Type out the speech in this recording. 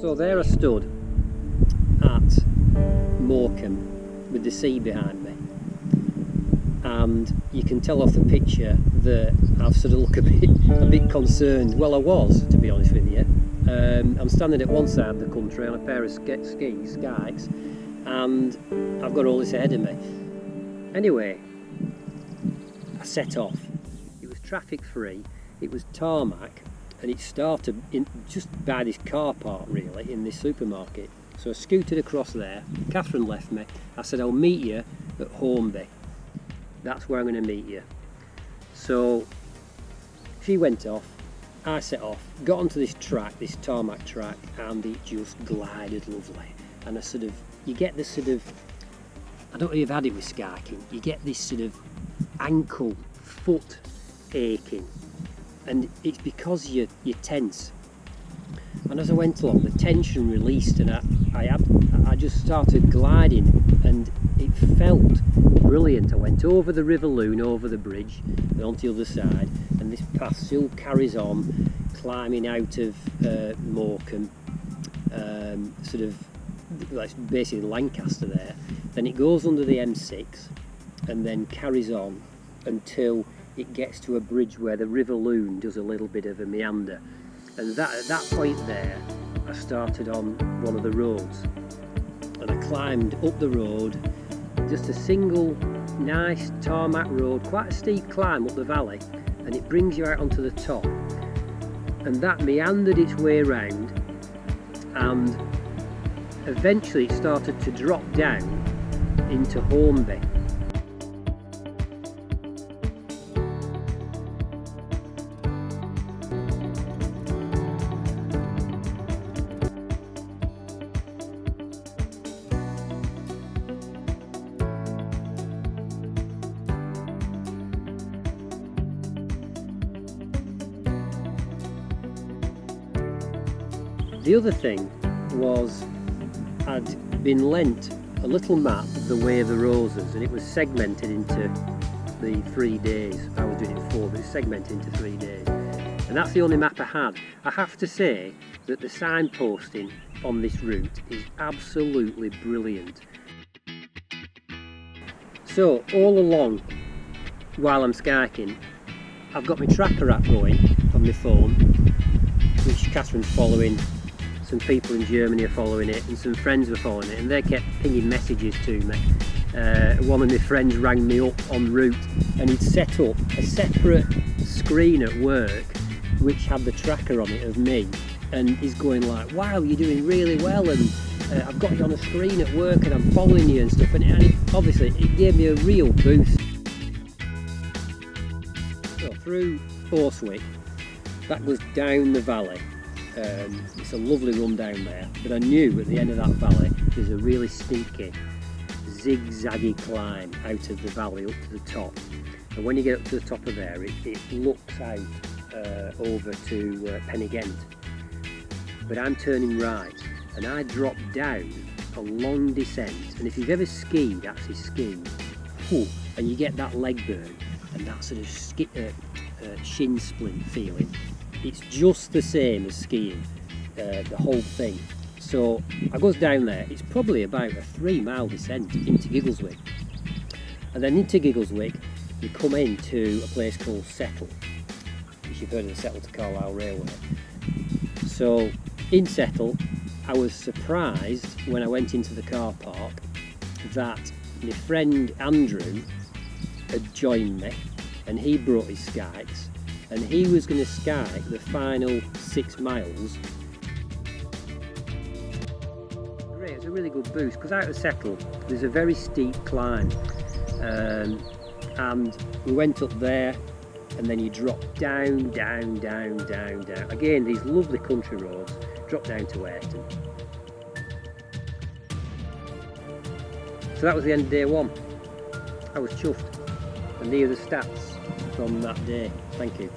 So there I stood at Morecambe with the sea behind me, and you can tell off the picture that I sort of look a bit concerned. Well, I was, to be honest with you. I'm standing at one side of the country on a pair of skikes, and I've got all this ahead of me. Anyway, I set off. It was traffic free, it was tarmac, and it started just by this car park, really, in this supermarket. So I scooted across there. Catherine left me. I said, I'll meet you at Hornby. That's where I'm going to meet you. So she went off, I set off, got onto this track, this tarmac track, and it just glided lovely. And you get this sort of, I don't know if you've had it with skiing, you get this sort of ankle, foot aching. And it's because you're tense. And as I went along, the tension released, and I just started gliding, and it felt brilliant. I went over the River Loon, over the bridge, and onto the other side, and this path still carries on, climbing out of Morecambe, sort of like basically Lancaster there. Then it goes under the M6, and then carries on until it gets to a bridge where the River Loon does a little bit of a meander. And at that point there, I started on one of the roads, and I climbed up the road, just a single nice tarmac road, quite a steep climb up the valley, and it brings you out onto the top. And that meandered its way around, and eventually it started to drop down into Hornby. The other thing was I'd been lent a little map of the Way of the Roses, and it was segmented into the 3 days. I was doing it 4, but it's segmented into 3 days. And that's the only map I had. I have to say that the signposting on this route is absolutely brilliant. So all along, while I'm skiing, I've got my tracker app going on my phone, which Catherine's following. Some people in Germany are following it, and some friends were following it, and they kept pinging messages to me. One of my friends rang me up en route, and he'd set up a separate screen at work which had the tracker on it of me, and he's going like, wow, you're doing really well, and I've got you on the screen at work and I'm following you and stuff, and obviously it gave me a real boost. So through Horswick, that goes down the valley. It's a lovely run down there, but I knew at the end of that valley there's a really sneaky zigzaggy climb out of the valley up to the top, and when you get up to the top of there it looks out over to Penigent, but I'm turning right and I drop down a long descent, and if you've ever actually skied, and you get that leg burn and that sort of shin splint feeling, it's just the same as skiing, the whole thing. So I goes down there, it's probably about a 3-mile descent into Giggleswick, and then into Giggleswick you come into a place called Settle, which you've heard of the Settle to Carlisle Railway. So in Settle I was surprised when I went into the car park that my friend Andrew had joined me, and he brought his skikes, and he was going to skike the final 6 miles. Great, it's a really good boost, because out of Settle there's a very steep climb, and we went up there, and then you drop down. Again, these lovely country roads, drop down to Ayrton. So that was the end of day 1. I was chuffed, and here are the stats from that day. Thank you.